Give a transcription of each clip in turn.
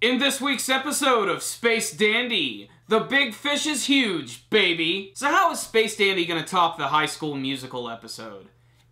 In this week's episode of Space Dandy, the big fish is huge, baby. So how is Space Dandy gonna top the High School Musical episode?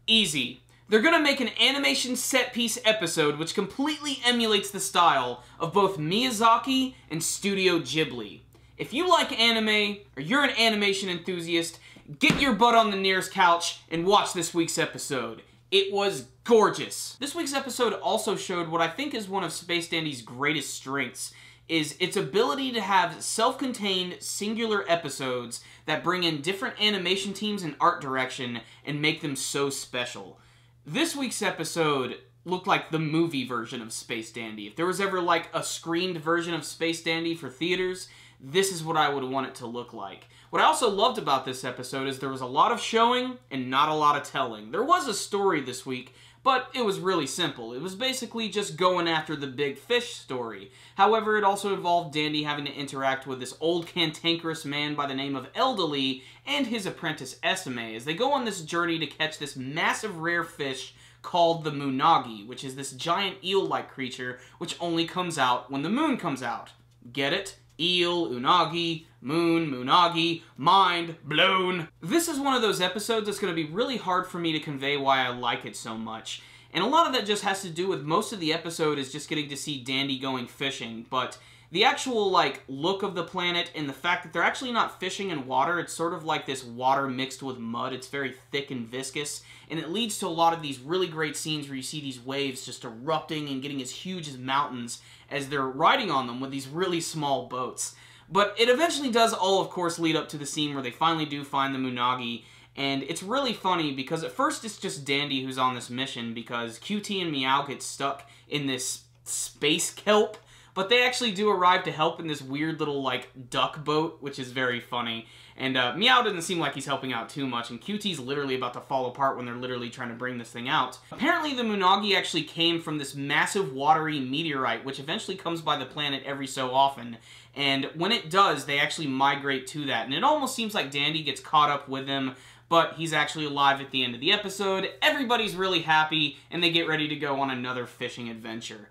Easy. They're gonna make an animation set-piece episode which completely emulates the style of both Miyazaki and Studio Ghibli. If you like anime, or you're an animation enthusiast, get your butt on the nearest couch and watch this week's episode. It was gorgeous. This week's episode also showed what I think is one of Space Dandy's greatest strengths, is its ability to have self-contained, singular episodes that bring in different animation teams and art direction and make them so special. This week's episode looked like the movie version of Space Dandy. If there was ever like a screened version of Space Dandy for theaters, this is what I would want it to look like. What I also loved about this episode is there was a lot of showing and not a lot of telling. There was a story this week, but it was really simple. It was basically just going after the big fish story. However, it also involved Dandy having to interact with this old cantankerous man by the name of Elderly and his apprentice Esame as they go on this journey to catch this massive rare fish called the Munagi, which is this giant eel-like creature which only comes out when the moon comes out. Get it? Eel, unagi, moon, munagi, mind blown. This is one of those episodes that's going to be really hard for me to convey why I like it so much. And a lot of that just has to do with most of the episode is just getting to see Dandy going fishing, but the actual, like, look of the planet and the fact that they're actually not fishing in water, it's sort of like this water mixed with mud. It's very thick and viscous, and it leads to a lot of these really great scenes where you see these waves just erupting and getting as huge as mountains as they're riding on them with these really small boats. But it eventually does all, of course, lead up to the scene where they finally do find the Munagi, and it's really funny because at first it's just Dandy who's on this mission because QT and Meow get stuck in this space kelp. But they actually do arrive to help in this weird little, like, duck boat, which is very funny. And Meow doesn't seem like he's helping out too much, and QT's literally about to fall apart when they're literally trying to bring this thing out. Apparently the Munagi actually came from this massive watery meteorite, which eventually comes by the planet every so often. And when it does, they actually migrate to that. And it almost seems like Dandy gets caught up with them, but he's actually alive at the end of the episode. Everybody's really happy, and they get ready to go on another fishing adventure.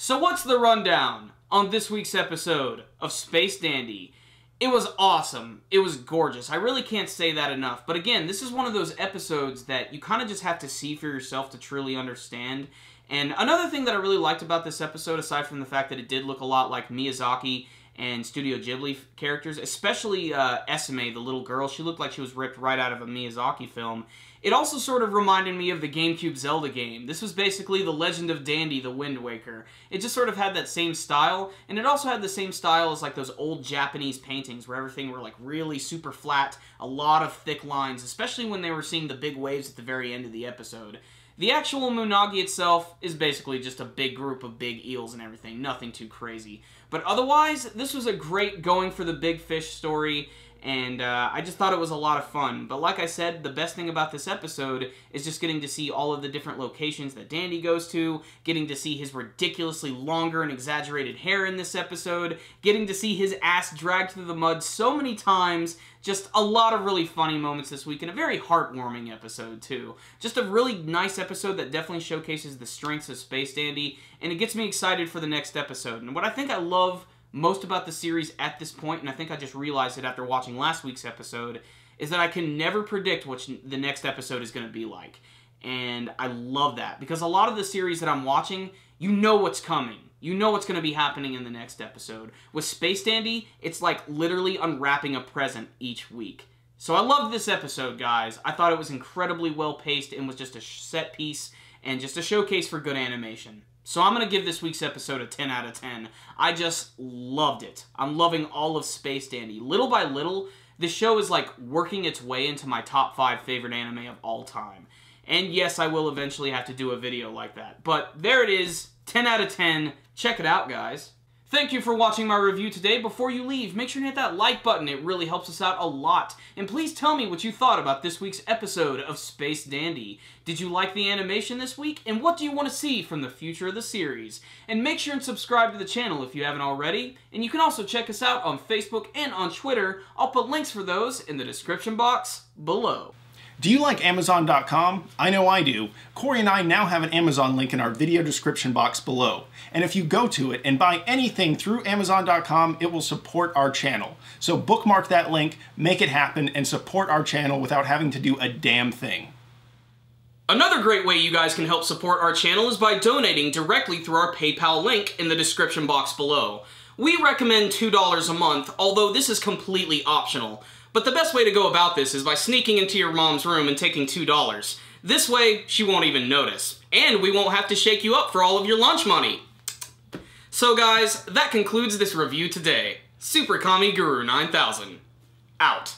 So what's the rundown on this week's episode of Space Dandy? It was awesome. It was gorgeous. I really can't say that enough. But again, this is one of those episodes that you kind of just have to see for yourself to truly understand. And another thing that I really liked about this episode, aside from the fact that it did look a lot like Miyazaki and Studio Ghibli characters, especially Esame, the little girl, she looked like she was ripped right out of a Miyazaki film. It also sort of reminded me of the GameCube Zelda game. This was basically The Legend of Dandy, the Wind Waker. It just sort of had that same style, and it also had the same style as like those old Japanese paintings where everything were like really super flat, a lot of thick lines, especially when they were seeing the big waves at the very end of the episode. The actual Munagi itself is basically just a big group of big eels and everything, nothing too crazy. But otherwise, this was a great going for the big fish story, and I just thought it was a lot of fun. But like I said, the best thing about this episode is just getting to see all of the different locations that Dandy goes to, getting to see his ridiculously longer and exaggerated hair in this episode, getting to see his ass dragged through the mud so many times. Just a lot of really funny moments this week, and a very heartwarming episode, too. Just a really nice episode that definitely showcases the strengths of Space Dandy, and it gets me excited for the next episode. And what I think I love most about the series at this point, and I think I just realized it after watching last week's episode, is that I can never predict what the next episode is going to be like. And I love that, because a lot of the series that I'm watching, you know what's coming. You know what's going to be happening in the next episode. With Space Dandy, it's like literally unwrapping a present each week. So I loved this episode, guys. I thought it was incredibly well-paced and was just a set piece and just a showcase for good animation. So I'm going to give this week's episode a 10 out of 10. I just loved it. I'm loving all of Space Dandy. Little by little, this show is like working its way into my top 5 favorite anime of all time. And yes, I will eventually have to do a video like that. But there it is, 10 out of 10. Check it out, guys. Thank you for watching my review today. Before you leave, make sure to hit that like button. It really helps us out a lot. And please tell me what you thought about this week's episode of Space Dandy. Did you like the animation this week? And what do you want to see from the future of the series? And make sure and subscribe to the channel if you haven't already. And you can also check us out on Facebook and on Twitter. I'll put links for those in the description box below. Do you like Amazon.com? I know I do. Corey and I now have an Amazon link in our video description box below. And if you go to it and buy anything through Amazon.com, it will support our channel. So bookmark that link, make it happen, and support our channel without having to do a damn thing. Another great way you guys can help support our channel is by donating directly through our PayPal link in the description box below. We recommend $2 a month, although this is completely optional. But the best way to go about this is by sneaking into your mom's room and taking $2. This way, she won't even notice. And we won't have to shake you up for all of your lunch money. So guys, that concludes this review today. Super Kami Guru 9000. Out.